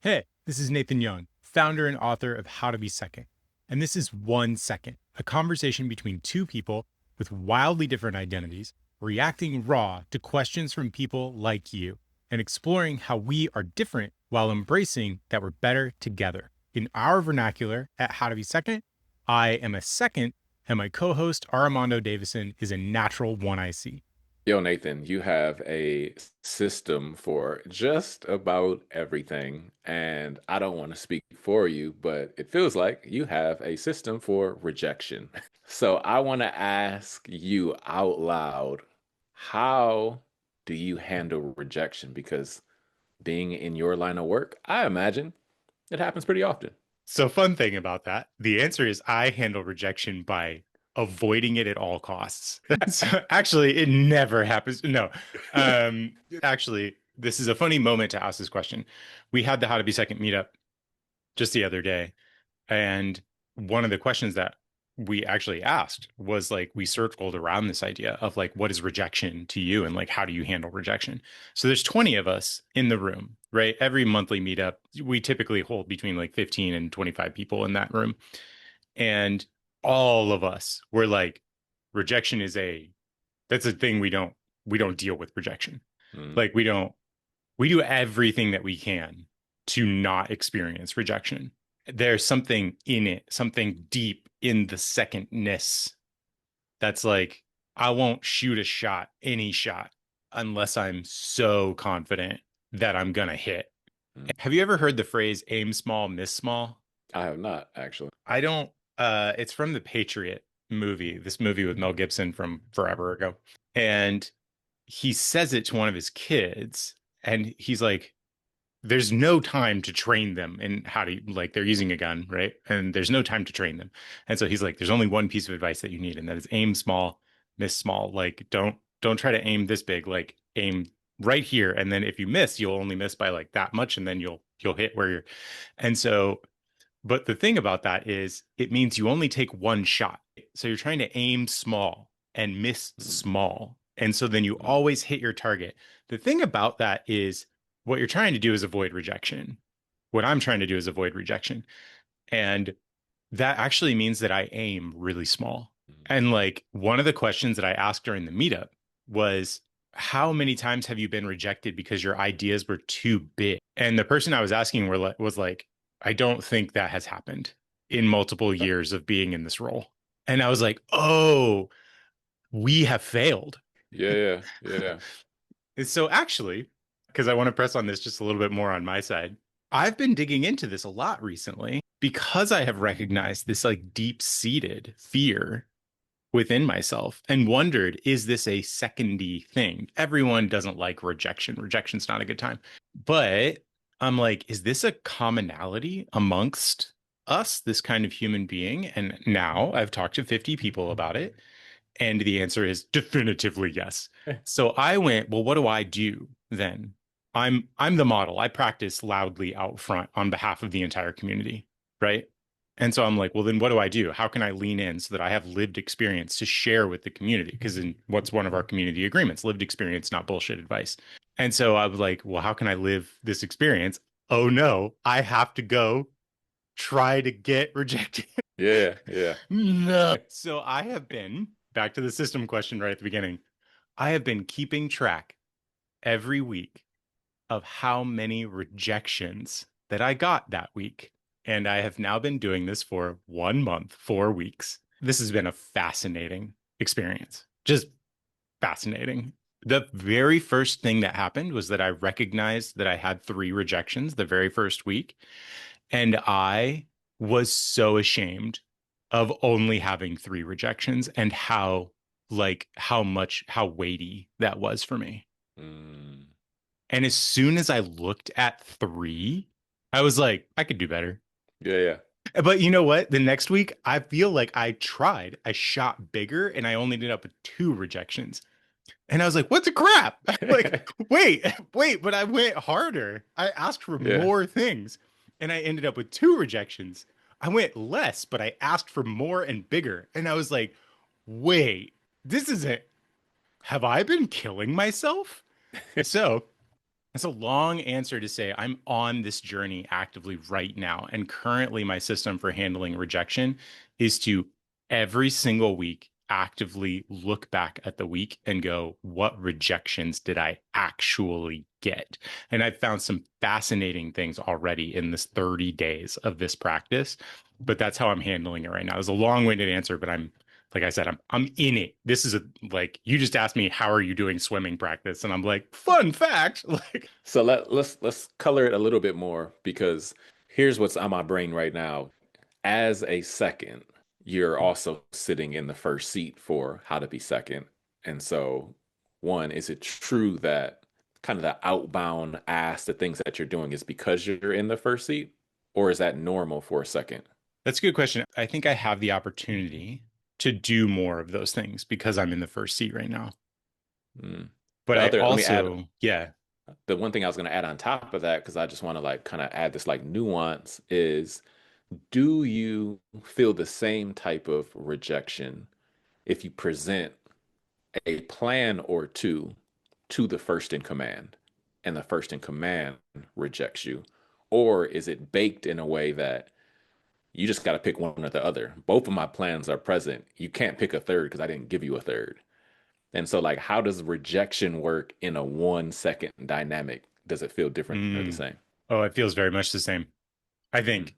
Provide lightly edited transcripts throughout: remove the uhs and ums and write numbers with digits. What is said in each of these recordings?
Hey, this is Nathan Young, founder and author of How to Be Second. And this is 1 Second, a conversation between two people with wildly different identities, reacting raw to questions from people like you, and exploring how we are different while embracing that we're better together. In our vernacular at How to Be Second, I am a second, and my co host, Mondo Davison, is a natural one I see. Yo, Nathan, you have a system for just about everything. And I don't want to speak for you, but it feels like you have a system for rejection. So I want to ask you out loud, how do you handle rejection? Because being in your line of work, I imagine it happens pretty often. So, fun thing about that, the answer is I handle rejection by avoiding it at all costs. So, actually, it never happens. No, actually, this is a funny moment to ask this question. We had the How to Be Second meetup just the other day, and one of the questions that we actually asked was like, we circled around this idea of like, what is rejection to you? And like, how do you handle rejection? So there's 20 of us in the room, right? Every monthly meetup, we typically hold between like 15 and 25 people in that room. And all of us were like, rejection is that's a thing we don't deal with rejection. Mm. Like we do everything that we can to not experience rejection. There's something in it, something deep in the secondness that's like, I won't shoot a shot, any shot, unless I'm so confident that I'm going to hit. Mm. Have you ever heard the phrase aim small, miss small? I have not actually. I don't, it's from the Patriot movie, this movie with Mel Gibson from forever ago. And he says it to one of his kids, and he's like, there's no time to train them in how to, like, they're using a gun, right? And there's no time to train them. And so he's like, there's only one piece of advice that you need, and that is aim small, miss small. Like, don't try to aim this big. Like, aim right here, and then if you miss, you'll only miss by like that much, and then you'll hit where you're. And so, but the thing about that is it means you only take one shot. So you're trying to aim small and miss Mm. small. And so then you Mm. always hit your target. The thing about that is what you're trying to do is avoid rejection. What I'm trying to do is avoid rejection. And that actually means that I aim really small. Mm. And like one of the questions that I asked during the meetup was, how many times have you been rejected because your ideas were too big? And the person I was asking was like, I don't think that has happened in multiple years of being in this role. And I was like, oh, we have failed. Yeah, yeah, yeah. So actually, because I want to press on this just a little bit more on my side, I've been digging into this a lot recently because I have recognized this like deep-seated fear within myself and wondered, is this a secondy thing? Everyone doesn't like rejection. Rejection's not a good time. But I'm like, is this a commonality amongst us, this kind of human being? And now I've talked to 50 people about it. And the answer is definitively yes. So I went, well, what do I do then? I'm the model. I practice loudly out front on behalf of the entire community, right? And so I'm like, well, then what do I do? How can I lean in so that I have lived experience to share with the community? Because in what's one of our community agreements, lived experience, not bullshit advice. And so I was like, well, how can I live this experience? Oh no, I have to go try to get rejected. Yeah, yeah. No. So I have been back to the system question right at the beginning. I have been keeping track every week of how many rejections that I got that week. And I have now been doing this for 1 month, 4 weeks. This has been a fascinating experience. Just fascinating. The very first thing that happened was that I recognized that I had 3 rejections the very first week. And I was so ashamed of only having 3 rejections and how weighty that was for me. Mm. And as soon as I looked at 3, I was like, I could do better. Yeah, yeah. But you know what? The next week, I feel like I tried. I shot bigger and I only ended up with 2 rejections. And I was like, what the crap? Like, wait, but I went harder. I asked for Yeah. more things and I ended up with 2 rejections. I went less, but I asked for more and bigger. And I was like, wait, this isn't, have I been killing myself? So That's a long answer to say I'm on this journey actively right now. And currently, my system for handling rejection is to every single week actively look back at the week and go, what rejections did I actually get? And I've found some fascinating things already in this 30 days of this practice. But that's how I'm handling it right now. It's a long-winded answer, but like I said, I'm in it. This is a like you just asked me how are you doing swimming practice, and I'm like, fun fact. Like, So let's color it a little bit more because here's what's on my brain right now. As a second, you're also sitting in the first seat for how to be second. And so, one, is it true that kind of the outbound ask, the things that you're doing is because you're in the first seat, or is that normal for a second? that's a good question. I think I have the opportunity to do more of those things because I'm in the first seat right now. Mm. But The I other, let me add also, yeah. the one thing I was going to add on top of that, because I just want to like kind of add this like nuance is do you feel the same type of rejection if you present a plan or two to the first in command and the first in command rejects you? Or is it baked in a way that you just got to pick one or the other? Both of my plans are present. You can't pick a third because I didn't give you a third. And so, like, how does rejection work in a 1 second dynamic? Does it feel different or the Mm. same? Oh, it feels very much the same. I Mm, think,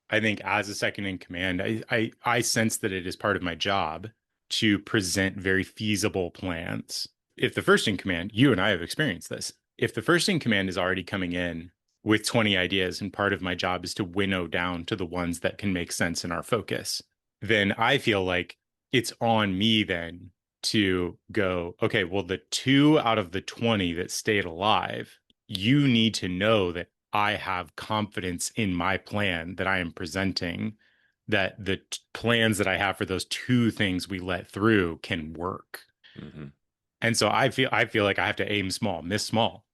I think as a second in command, I sense that it is part of my job to present very feasible plans. If the first in command, you and I have experienced this. If the first in command is already coming in with 20 ideas, and part of my job is to winnow down to the ones that can make sense in our focus, then I feel like it's on me then to go, okay, well, the two out of the 20 that stayed alive, you need to know that I have confidence in my plan that I am presenting, that the plans that I have for those two things we let through can work. hmm And so I feel like I have to aim small, miss small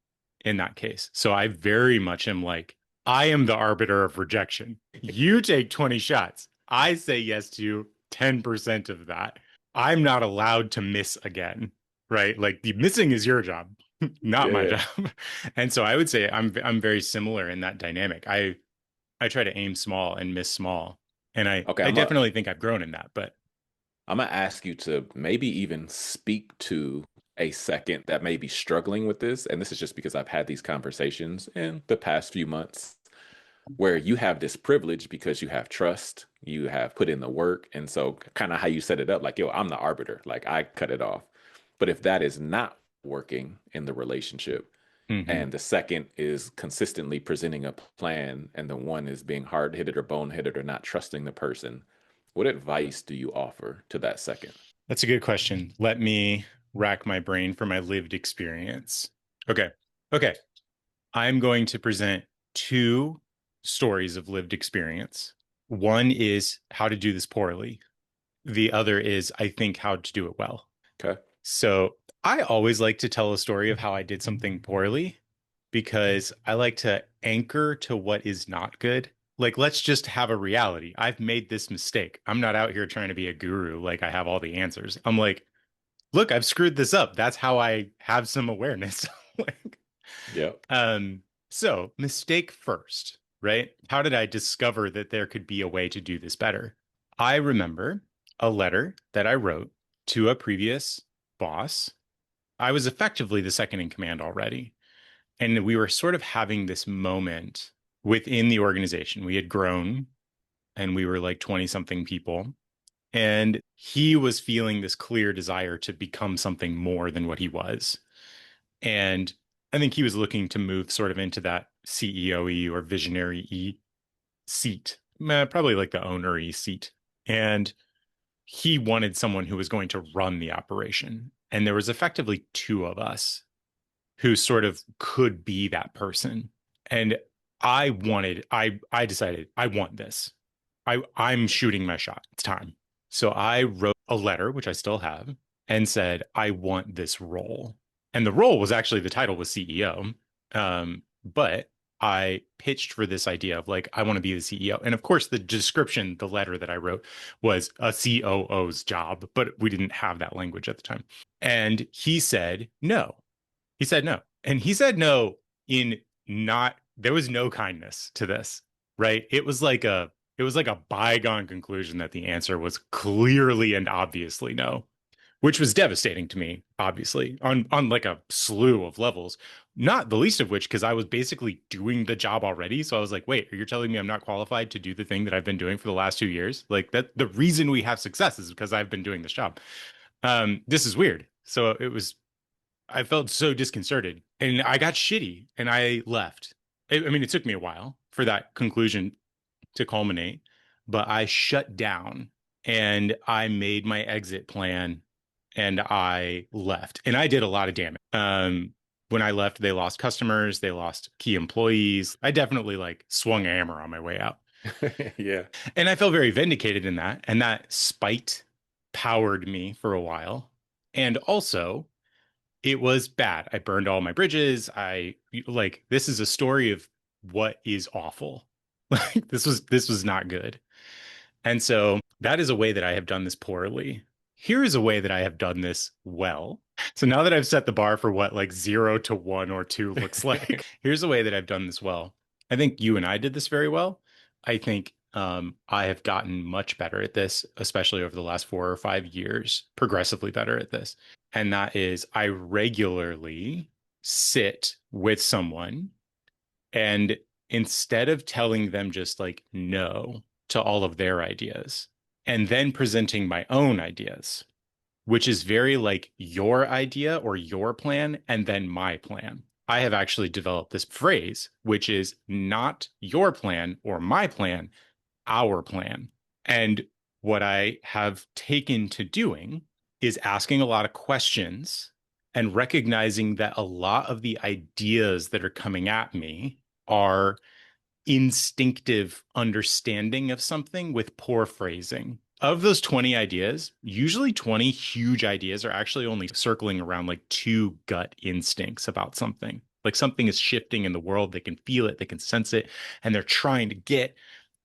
in that case. So I very much am like, I am the arbiter of rejection. You take 20 shots. I say yes to 10% of that. I'm not allowed to miss again, right? Like the missing is your job, not Yeah, my yeah. job. And so I would say I'm very similar in that dynamic. I try to aim small and miss small. And I Okay, I definitely think I've grown in that, but I'm gonna ask you to maybe even speak to a second that may be struggling with this. And this is just because I've had these conversations in the past few months where you have this privilege because you have trust, you have put in the work. And so, kind of how you set it up, like, yo, I'm the arbiter, like, I cut it off. But if that is not working in the relationship, mhm. and the second is consistently presenting a plan, and the one is being hard headed or boneheaded or not trusting the person, what advice do you offer to that second? That's a good question. Let me rack my brain for my lived experience. Okay. Okay. I'm going to present two stories of lived experience. One is how to do this poorly. The other is, I think, how to do it well. Okay. So I always like to tell a story of how I did something poorly because I like to anchor to what is not good. Like, let's just have a reality. I've made this mistake. I'm not out here trying to be a guru, like I have all the answers. I'm like, look, I've screwed this up. That's how I have some awareness. Like, Yep. um, so mistake first, right? How did I discover that there could be a way to do this better? I remember a letter that I wrote to a previous boss. I was effectively the second in command already. And we were sort of having this moment within the organization. We had grown and we were like 20 something people. And he was feeling this clear desire to become something more than what he was. And I think he was looking to move sort of into that CEO-y or visionary-y seat, probably like the owner-y seat. And he wanted someone who was going to run the operation. And there was effectively two of us who sort of could be that person. And I decided I want this. I'm shooting my shot. It's time. So I wrote a letter, which I still have, and said, I want this role. And the role was actually the title was CEO. But I pitched for this idea of like, I want to be the CEO. And of course, the description, the letter that I wrote was a COO's job, but we didn't have that language at the time. And he said no. He said no. And he said no in not there was no kindness to this, right? It was like a bygone conclusion that the answer was clearly and obviously no, which was devastating to me, obviously, on like a slew of levels. Not the least of which because I was basically doing the job already. So I was like, wait, you're telling me I'm not qualified to do the thing that I've been doing for the last 2 years? Like that the reason we have success is because I've been doing this job. This is weird. So I felt so disconcerted and I got shitty and I left. I mean, it took me a while for that conclusion to culminate, but I shut down and I made my exit plan and I left. And I did a lot of damage. When I left, they lost customers, they lost key employees. I definitely like swung a hammer on my way out. Yeah. And I felt very vindicated in that. And that spite powered me for a while. And also, it was bad. I burned all my bridges. I like this is a story of what is awful. Like this was not good. And so that is a way that I have done this poorly. Here is a way that I have done this well. So now that I've set the bar for what like 0 to 1 or 2 looks like, here's a way that I've done this well. I think you and I did this very well. I think I have gotten much better at this, especially over the last 4 or 5 years, progressively better at this. And that is I regularly sit with someone and instead of telling them just like no to all of their ideas and then presenting my own ideas, which is very like your idea or your plan and then my plan. I have actually developed this phrase, which is not your plan or my plan, our plan. And what I have taken to doing is asking a lot of questions and recognizing that a lot of the ideas that are coming at me are instinctive understanding of something with poor phrasing. Of those 20 ideas, usually 20 huge ideas are actually only circling around like two gut instincts about something. Like something is shifting in the world, they can feel it, they can sense it, and they're trying to get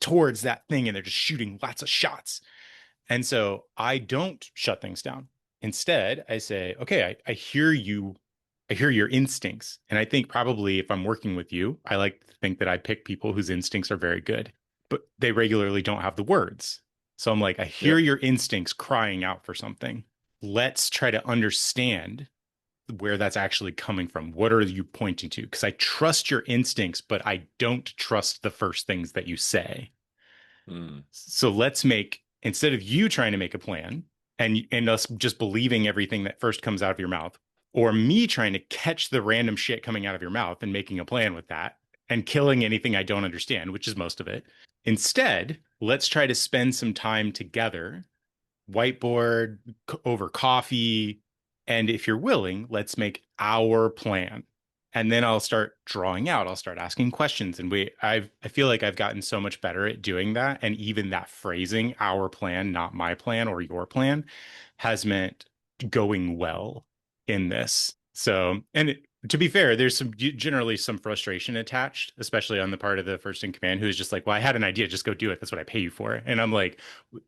towards that thing and they're just shooting lots of shots. And so I don't shut things down. Instead, I say, okay, I hear you. I hear your instincts. And I think probably if I'm working with you, I like to think that I pick people whose instincts are very good, but they regularly don't have the words. So I'm like, I hear Yep. your instincts crying out for something. Let's try to understand where that's actually coming from. What are you pointing to? Because I trust your instincts, but I don't trust the first things that you say. Mm. So let's make instead of you trying to make a plan and us just believing everything that first comes out of your mouth, or me trying to catch the random shit coming out of your mouth and making a plan with that and killing anything I don't understand, which is most of it. Instead, let's try to spend some time together, whiteboard over coffee, and if you're willing, let's make our plan. And then I'll start drawing out. I'll start asking questions, and I feel like I've gotten so much better at doing that. And even that phrasing, our plan, not my plan or your plan, has meant going well in this. So, and to be fair, there's generally some frustration attached, especially on the part of the first in command who's just like, well, I had an idea, just go do it. That's what I pay you for. And I'm like,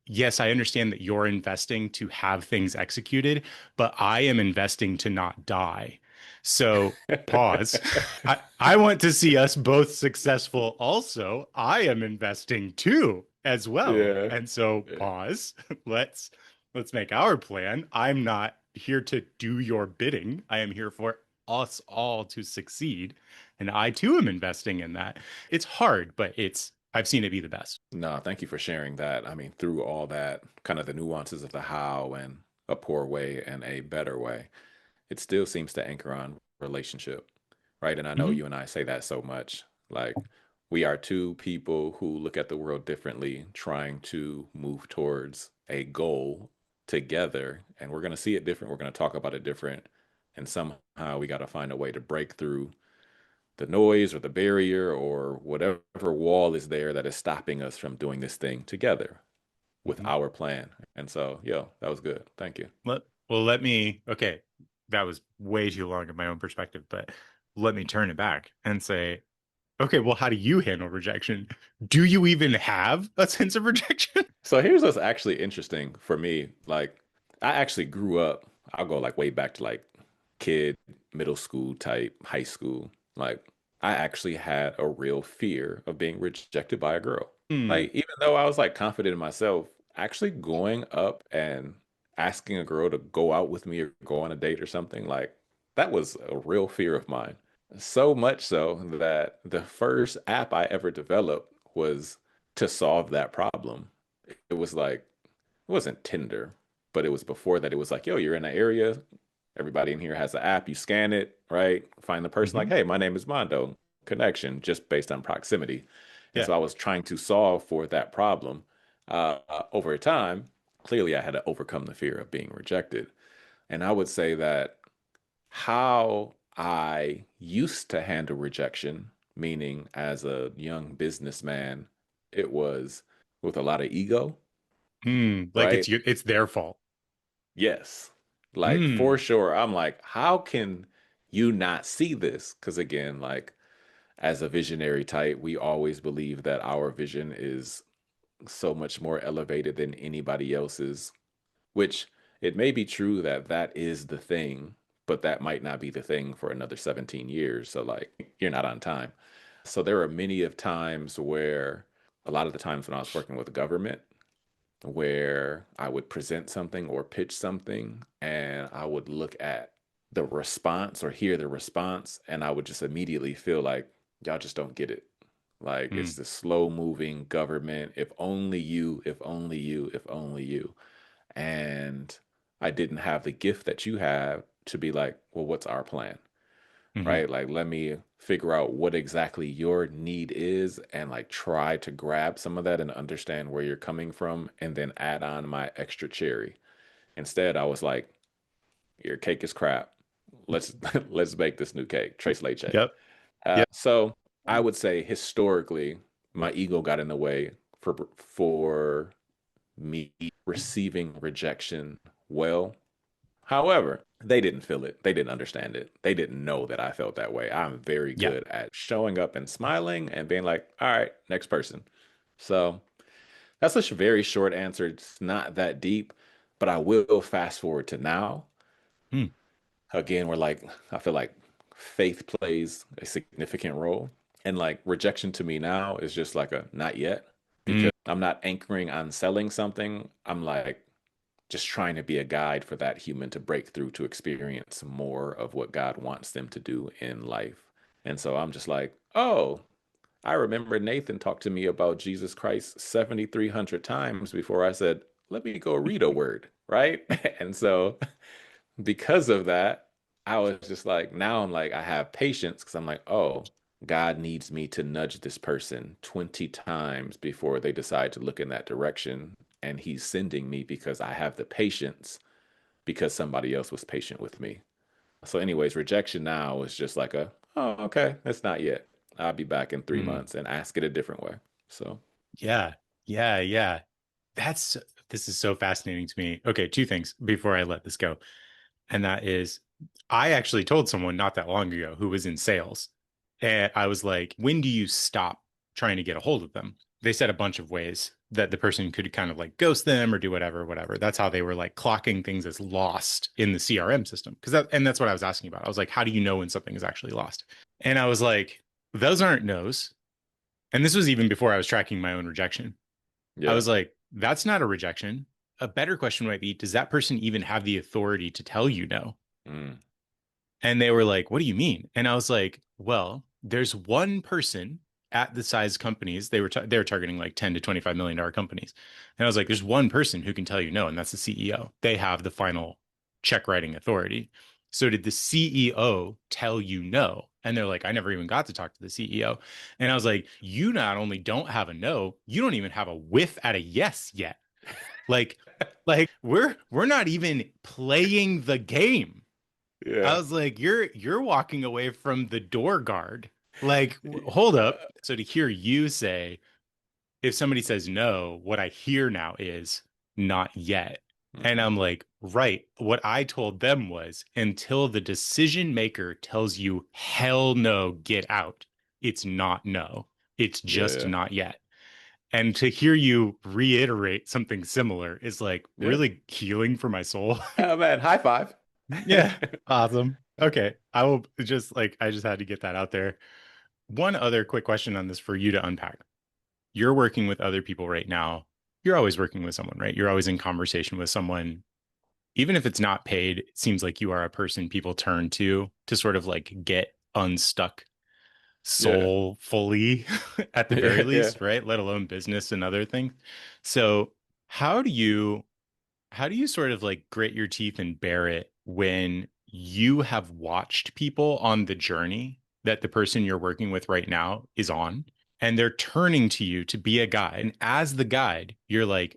yes, I understand that you're investing to have things executed, but I am investing to not die. So pause. I want to see us both successful also. I am investing too as well. Yeah. And so Yeah. pause. Let's let's make our plan. I'm not here to do your bidding. I am here for us all to succeed. And I too am investing in that. It's hard, but I've seen it be the best. No, thank you for sharing that. I mean, through all that, kind of the nuances of the how and a poor way and a better way, it still seems to anchor on relationship, right? And I know Mhm. you and I say that so much. Like, we are two people who look at the world differently, trying to move towards a goal together. And we're going to see it different. We're going to talk about it different. And somehow we got to find a way to break through the noise or the barrier or whatever wall is there that is stopping us from doing this thing together with Mhm. our plan. And so, yo, that was good. Thank you. Let me, okay, that was way too long of my own perspective, but let me turn it back and say, okay, well, how do you handle rejection? Do you even have a sense of rejection? So here's what's actually interesting for me. Like, I actually grew up, I'll go like way back to like kid, middle school type, high school. Like, I actually had a real fear of being rejected by a girl. Hmm. Like, even though I was like confident in myself, actually going up and asking a girl to go out with me or go on a date or something, like that was a real fear of mine. So much so that the first app I ever developed was to solve that problem. It was like, it wasn't Tinder, but it was before that. It was like, yo, you're in an area. Everybody in here has an app. You scan it, right? Find the person like, Hmm. hey, my name is Mondo. Connection just based on proximity. And Yeah. so I was trying to solve for that problem. Over time, clearly I had to overcome the fear of being rejected. And I would say that how I used to handle rejection, meaning as a young businessman, it was with a lot of ego, Hmm. Like right? it's their fault. Yes. Like for Hmm. sure. I'm like, how can you not see this? Because again, like as a visionary type, we always believe that our vision is so much more elevated than anybody else's, which it may be true that that is the thing, but that might not be the thing for another 17 years. So like you're not on time. So there are many of times where a lot of the times when I was working with the government, where I would present something or pitch something and I would look at the response or hear the response and I would just immediately feel like y'all just don't get it. Like Hmm. it's the slow moving government. If only you, if only you, if only you. And I didn't have the gift that you have to be like, well, what's our plan? Hmm. Right? Like, let me figure out what exactly your need is and like try to grab some of that and understand where you're coming from and then add on my extra cherry. Instead, I was like, your cake is crap. Let's let's bake this new cake, tres leche. Yep. Yep. So I would say historically, my ego got in the way for me receiving rejection well. However, they didn't feel it. They didn't understand it. They didn't know that I felt that way. I'm very Yeah. good at showing up and smiling and being like, all right, next person. So that's a very short answer. It's not that deep, but I will fast forward to now. Hmm. Again, we're like, I feel like faith plays a significant role. And like rejection to me now is just like a not yet Hmm. because I'm not anchoring on selling something. I'm like, just trying to be a guide for that human to break through to experience more of what God wants them to do in life. And so I'm just like, oh, I remember Nathan talked to me about Jesus Christ 7,300 times before I said, let me go read a word, right? And so because of that, I was just like, now I'm like, I have patience because I'm like, oh, God needs me to nudge this person 20 times before they decide to look in that direction. And he's sending me because I have the patience because somebody else was patient with me. So, anyways, rejection now is just like a, oh, okay, it's not yet. I'll be back in three Hmm. months and ask it a different way. So, Yeah. Yeah. Yeah. That's this is so fascinating to me. Okay, two things before I let this go. And that is I actually told someone not that long ago who was in sales. And I was like, when do you stop trying to get a hold of them? They said a bunch of ways that the person could kind of like ghost them or do whatever, whatever. That's how they were like clocking things as lost in the CRM system. And that's what I was asking about. I was like, how do you know when something is actually lost? And I was like, those aren't no's. And this was even before I was tracking my own rejection. I yeah. was like, that's not a rejection. A better question might be, does that person even have the authority to tell you no? Mm, And they were like, what do you mean? And I was like, well, there's one person at the size companies, they were targeting like 10 to $25 million companies. And I was like, there's one person who can tell you no, and that's the CEO. They have the final check writing authority. So did the CEO tell you no? And they're like, I never even got to talk to the CEO. And I was like, you not only don't have a no, you don't even have a whiff at a yes yet. Like, we're not even playing the game. I yeah. was like, you're walking away from the door guard. Like, hold up. So to hear you say, if somebody says no, what I hear now is not yet. And Mhm. I'm like, right. What I told them was until the decision maker tells you, hell no, get out, it's not no. It's just Yeah. not yet. And to hear you reiterate something similar is like Yeah. really healing for my soul. Oh man, high five. Yeah. Awesome. Okay. I will just like I just had to get that out there. one other quick question on this for you to unpack. You're working with other people right now. You're always working with someone, right? You're always in conversation with someone. Even if it's not paid, it seems like you are a person people turn to sort of like get unstuck Yeah. soulfully at the very Yeah, yeah. least, right? Let alone business and other things. So how do you how do you sort of like grit your teeth and bear it when you have watched people on the journey that the person you're working with right now is on, and they're turning to you to be a guide. And as the guide, you're like,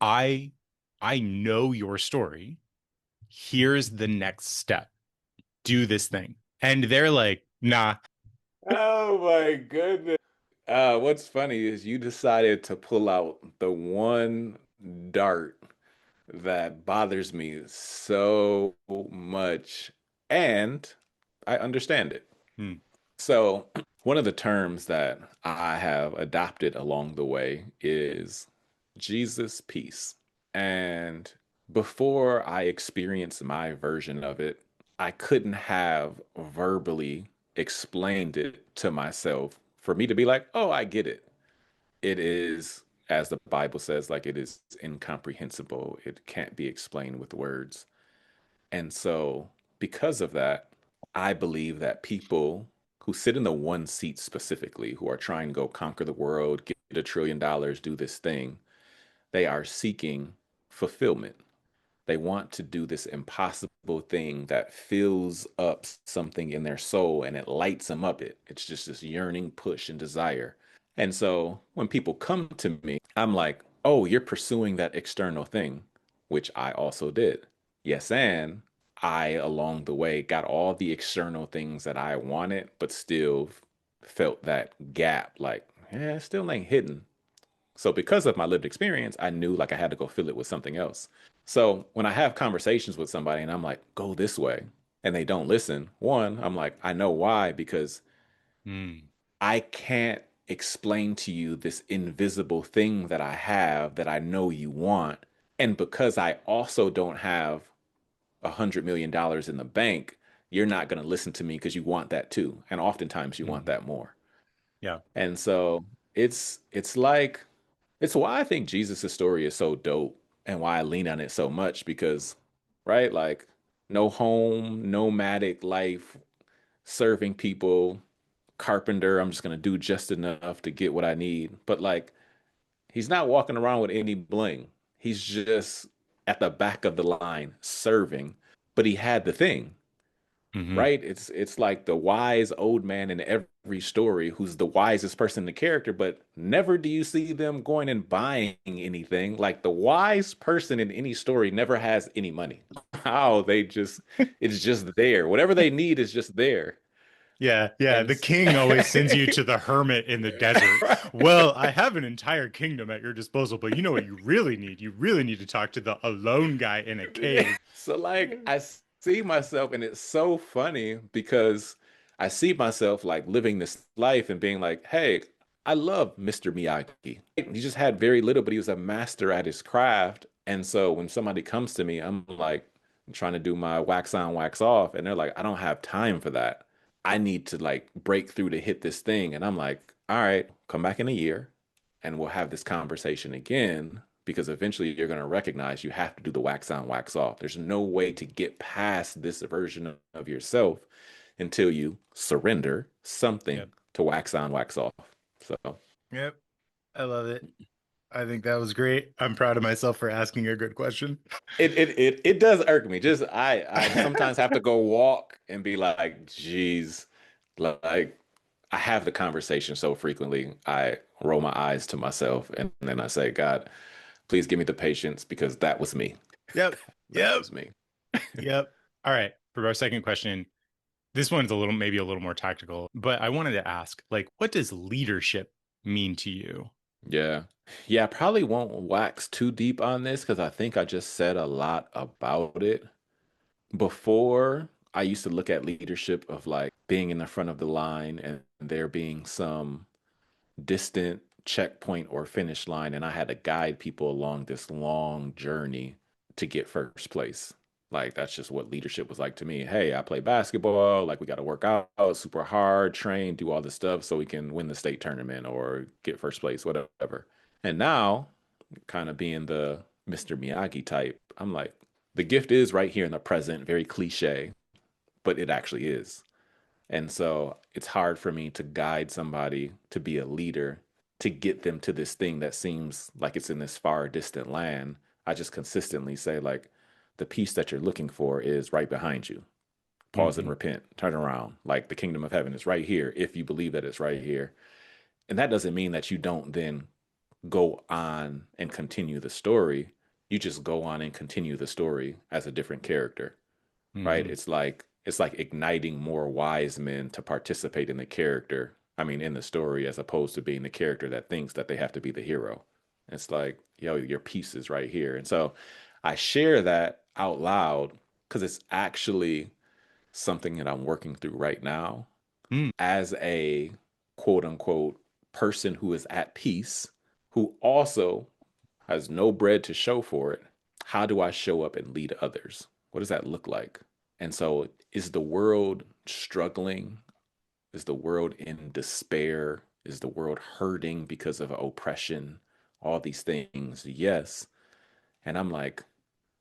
I I know your story. Here's the next step. Do this thing. And they're like, nah. Oh my goodness. What's funny is you decided to pull out the one dart that bothers me so much, and I understand it. Hmm. So, one of the terms that I have adopted along the way is Jesus peace. And before I experienced my version of it, I couldn't have verbally explained it to myself for me to be like, oh, I get it. It is, as the Bible says, like it is incomprehensible. It can't be explained with words. And so, because of that, I believe that people who sit in the one seat specifically, who are trying to go conquer the world, get $1 trillion, do this thing, they are seeking fulfillment. They want to do this impossible thing that fills up something in their soul and it lights them up. It's just this yearning, push, and desire. And so when people come to me, I'm like, oh, you're pursuing that external thing, which I also did. Yes, and I, along the way, got all the external things that I wanted, but still felt that gap like, yeah, it still ain't hidden. So because of my lived experience, I knew like I had to go fill it with something else. So when I have conversations with somebody and I'm like, go this way, and they don't listen, one, I'm like, I know why, because Hmm. I can't explain to you this invisible thing that I have that I know you want. And because I also don't have $100 million in the bank, you're not going to listen to me because you want that too. And oftentimes you want Mhm. that more. Yeah. And so it's like it's why I think Jesus' story is so dope and why I lean on it so much because, right, like no home, nomadic life, serving people, carpenter, I'm just gonna do just enough to get what I need. But like he's not walking around with any bling. He's just at the back of the line serving, but he had the thing Hmm. right? It's like the wise old man in every story who's the wisest person in the character, but never do you see them going and buying anything. Like the wise person in any story never has any money. How they just it's just there. Whatever they need is just there. Yeah, yeah. And The king always sends you to the hermit in the desert. right. Well, I have an entire kingdom at your disposal, but you know what you really need? You really need to talk to the alone guy in a cave. So like I see myself and it's so funny because I see myself like living this life and being like, hey, I love Mr. Miyagi. He just had very little, but he was a master at his craft. And so when somebody comes to me, I'm like I'm trying to do my wax on, wax off, and they're like, I don't have time for that. I need to like break through to hit this thing. And I'm like, all right, come back in a year and we'll have this conversation again because eventually you're going to recognize you have to do the wax on, wax off. There's no way to get past this version of yourself until you surrender something Yep. to wax on, wax off. So Yep. I love it. I think that was great. I'm proud of myself for asking a good question. it does irk me. Just I sometimes have to go walk and be like, geez, like I have the conversation so frequently. I roll my eyes to myself and then I say, God, please give me the patience because that was me. Yep. That Yep. was me. Yep. All right. For our second question, this one's a little, maybe a little more tactical, but I wanted to ask, like, what does leadership mean to you? Yeah. Yeah, I probably won't wax too deep on this because I think I just said a lot about it. Before, I used to look at leadership of like being in the front of the line and there being some distant checkpoint or finish line, and I had to guide people along this long journey to get first place. Like that's just what leadership was like to me. Hey, I play basketball. Like we got to work out super hard, train, do all this stuff so we can win the state tournament or get first place, whatever. And now, kind of being the Mr. Miyagi type, I'm like, the gift is right here in the present, very cliche, but it actually is. And so it's hard for me to guide somebody to be a leader to get them to this thing that seems like it's in this far distant land. I just consistently say, like, the peace that you're looking for is right behind you. Pause and Hmm. repent, turn around. Like the kingdom of heaven is right here if you believe that it's right here. And that doesn't mean that you don't then go on and continue the story. You just go on and continue the story as a different character, right? Hmm. It's like igniting more wise men to participate in the character. I mean, in the story, as opposed to being the character that thinks that they have to be the hero. It's like, yo, your piece is right here. And so I share that out loud because it's actually something that I'm working through right now Hmm. as a quote unquote person who is at peace, who also has no bread to show for it. How do I show up and lead others? What does that look like? And so, is the world struggling? Is the world in despair? Is the world hurting because of oppression? All these things, yes. And I'm like,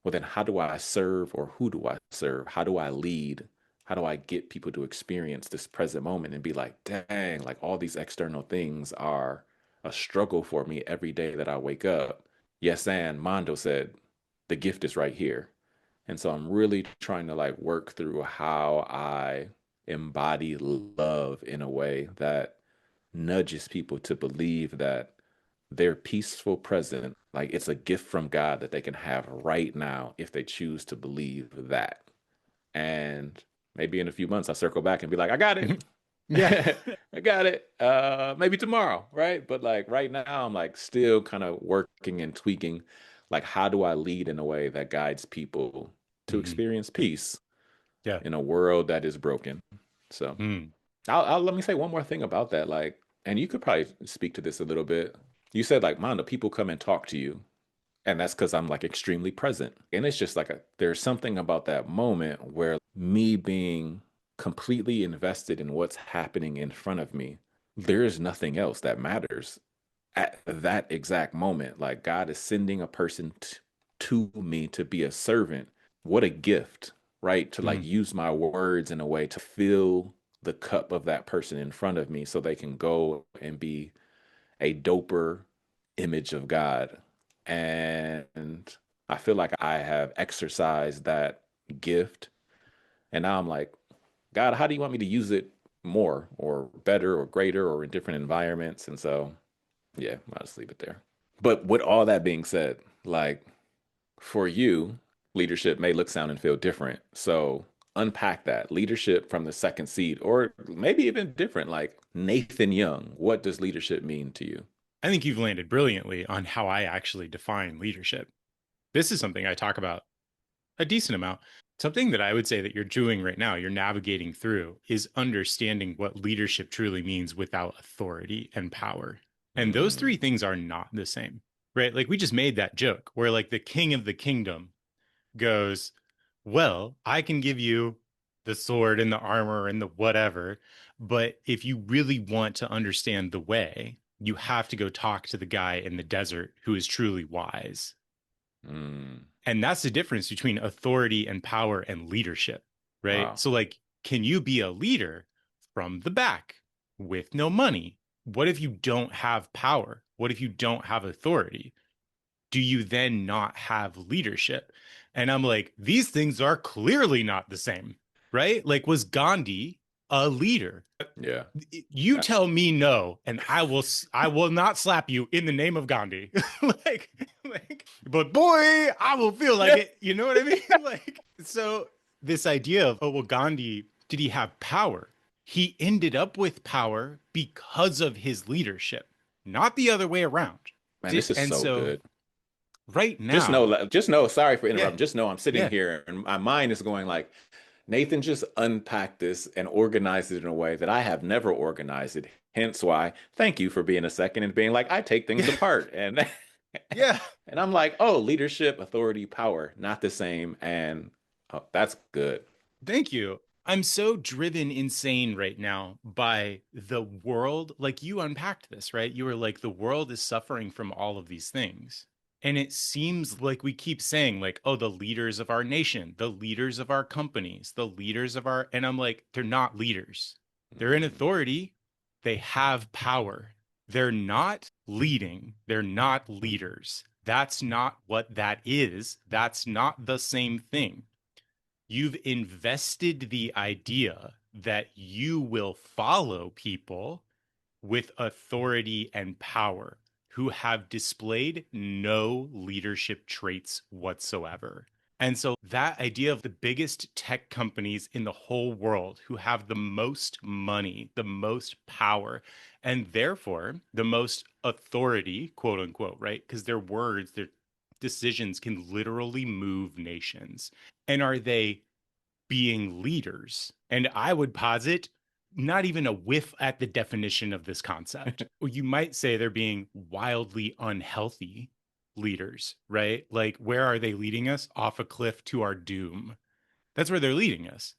well, then how do I serve or who do I serve? How do I lead? How do I get people to experience this present moment and be like, dang, like all these external things are a struggle for me every day that I wake up. Yes, and Mondo said, the gift is right here. And so I'm really trying to like work through how I embody love in a way that nudges people to believe that their peaceful present, like it's a gift from God that they can have right now if they choose to believe that. And maybe in a few months, I'll circle back and be like, I got it. Yeah. I got it. Maybe tomorrow, right? But like right now, I'm like still kind of working and tweaking. Like, how do I lead in a way that guides people to Hmm. experience peace Yeah. in a world that is broken? So Mm. I'll let me say one more thing about that. Like, and you could probably speak to this a little bit. You said like, Mondo, people come and talk to you, and that's because I'm like extremely present. And it's just like there's something about that moment where me being completely invested in what's happening in front of me, there's nothing else that matters at that exact moment. Like God is sending a person to me to be a servant. What a gift, right? To like Mm. use my words in a way to fill the cup of that person in front of me so they can go and be a doper image of God. And I feel like I have exercised that gift. And now I'm like, God, how do you want me to use it more or better or greater or in different environments? And so, yeah, I'll just leave it there. But with all that being said, like for you, leadership may look, sound, and feel different. So unpack that leadership from the second seat, or maybe even different, like Nathan Young. What does leadership mean to you? I think you've landed brilliantly on how I actually define leadership. This is something I talk about a decent amount. Something that I would say that you're doing right now, you're navigating through, is understanding what leadership truly means without authority and power. And those three Mm, things are not the same, right? Like we just made that joke where, like, the king of the kingdom goes, well, I can give you the sword and the armor and the whatever, but if you really want to understand the way, you have to go talk to the guy in the desert who is truly wise. mm, And that's the difference between authority and power and leadership, right? wow. So, like, can you be a leader from the back with no money? What if you don't have power? What if you don't have authority? Do you then not have leadership? And I'm like, these things are clearly not the same, right? Like, was Gandhi a leader? Yeah. You Uh, tell me no, and I will not slap you in the name of Gandhi. like, but boy, I will feel like yeah. it. You know what I mean? Like, so this idea of, oh, well, Gandhi, did he have power? He ended up with power because of his leadership, not the other way around. Man, this is And so so good. right now, Just know, sorry for yeah, interrupting. Just know I'm sitting yeah, here and my mind is going like, Nathan just unpacked this and organized it in a way that I have never organized it. Hence why, thank you for being a second and being like, I take things yeah, apart. And yeah. and I'm like, oh, leadership, authority, power, not the same. And Oh, that's good. Thank you. I'm so driven insane right now by the world. Like you unpacked this, right? You were like, the world is suffering from all of these things. And it seems like we keep saying, like, oh, the leaders of our nation, the leaders of our companies, the leaders of our, and I'm like, they're not leaders. They're in Mm, authority. They have power. They're not leading. They're not leaders. That's not what that is. That's not the same thing. You've invested the idea that you will follow people with authority and power who have displayed no leadership traits whatsoever. And so that idea of the biggest tech companies in the whole world who have the most money, the most power, and therefore the most authority, quote unquote, right? Because their words, their decisions can literally move nations. And are they being leaders? And I would posit not even a whiff at the definition of this concept. Or you might say they're being wildly unhealthy leaders, right? Like, where are they leading us? Off a cliff to our doom. That's where they're leading us.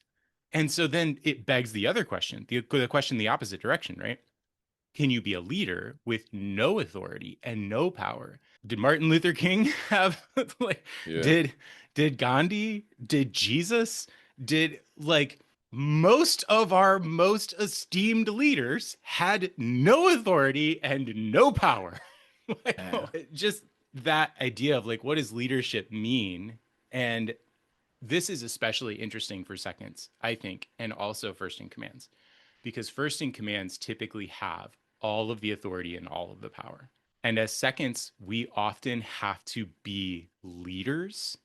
And so then it begs the other question, the question the opposite direction, right? Can you be a leader with no authority and no power? Did Martin Luther King have like yeah. did did Gandhi, did Jesus, did like most of our most esteemed leaders had no authority and no power. Like, Man. just that idea of like what does leadership mean? And this is especially interesting for seconds, I think, and also first in commands, because first in commands typically have all of the authority and all of the power. And as seconds, we often have to be leaders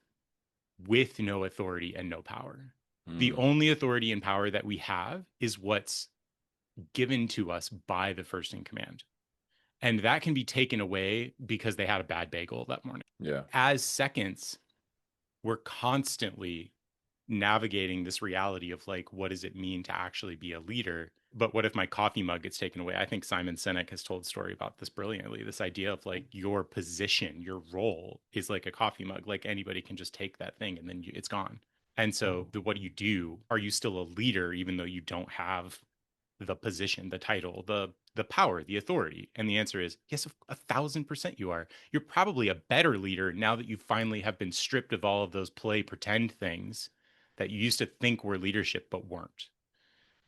with no authority and no power. The Mm, only authority and power that we have is what's given to us by the first in command. And that can be taken away because they had a bad bagel that morning. yeah. As seconds, we're constantly navigating this reality of like, what does it mean to actually be a leader? But what if my coffee mug gets taken away? I think Simon Sinek has told a story about this brilliantly. This idea of like your position, your role is like a coffee mug. Like anybody can just take that thing and then it's gone. And so, what do you do? Are you still a leader even though you don't have the position, the title, the power, the authority? And the answer is yes, 1,000% you are. You're probably a better leader now that you finally have been stripped of all of those play pretend things that you used to think were leadership but weren't.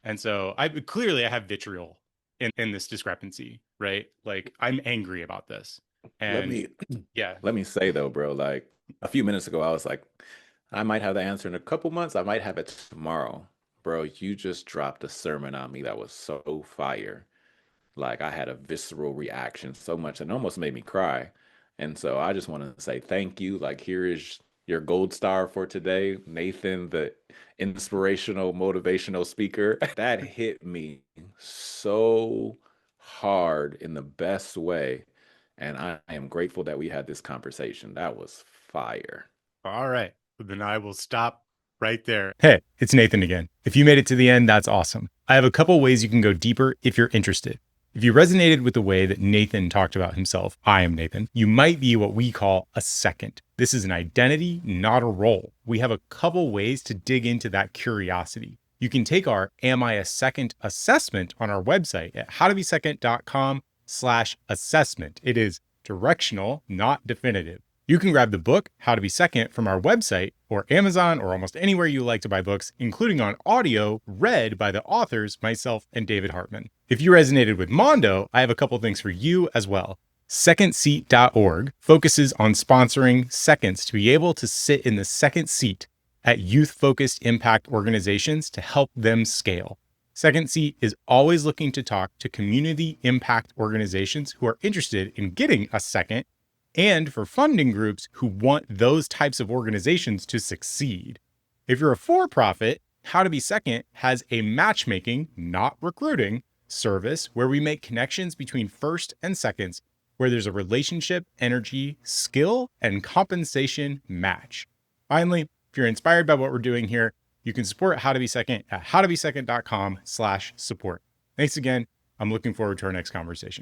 And so I have vitriol in this discrepancy, right? Like I'm angry about this. Let And me yeah. let me say though, bro, like a few minutes ago, I was like, I might have the answer in a couple months. I might have it tomorrow. Bro, you just dropped a sermon on me that was so fire. Like I had a visceral reaction so much and almost made me cry. And so I just want to say thank you. Like here is your gold star for today, Nathan, the inspirational, motivational speaker. That hit me so hard in the best way. And I am grateful that we had this conversation. That was fire. All right. Then I will stop right there. Hey, it's Nathan again. If you made it to the end, that's awesome. I have a couple ways you can go deeper if you're interested. If you resonated with the way that Nathan talked about himself, I am Nathan, you might be what we call a second. This is an identity, not a role. We have a couple ways to dig into that curiosity. You can take our Am I a Second assessment on our website at howtobesecond.com/assessment. It is directional, not definitive. You can grab the book, How to Be Second, from our website or Amazon or almost anywhere you like to buy books, including on audio read by the authors, myself and David Hartman. If you resonated with Mondo, I have a couple things for you as well. Secondseat.org focuses on sponsoring seconds to be able to sit in the second seat at youth-focused impact organizations to help them scale. Second Seat is always looking to talk to community impact organizations who are interested in getting a second and for funding groups who want those types of organizations to succeed. If you're a for-profit, How to Be Second has a matchmaking, not recruiting, service where we make connections between first and seconds, where there's a relationship, energy, skill, and compensation match. Finally, if you're inspired by what we're doing here, you can support How to Be Second at howtobesecond.com/support. Thanks again. I'm looking forward to our next conversation.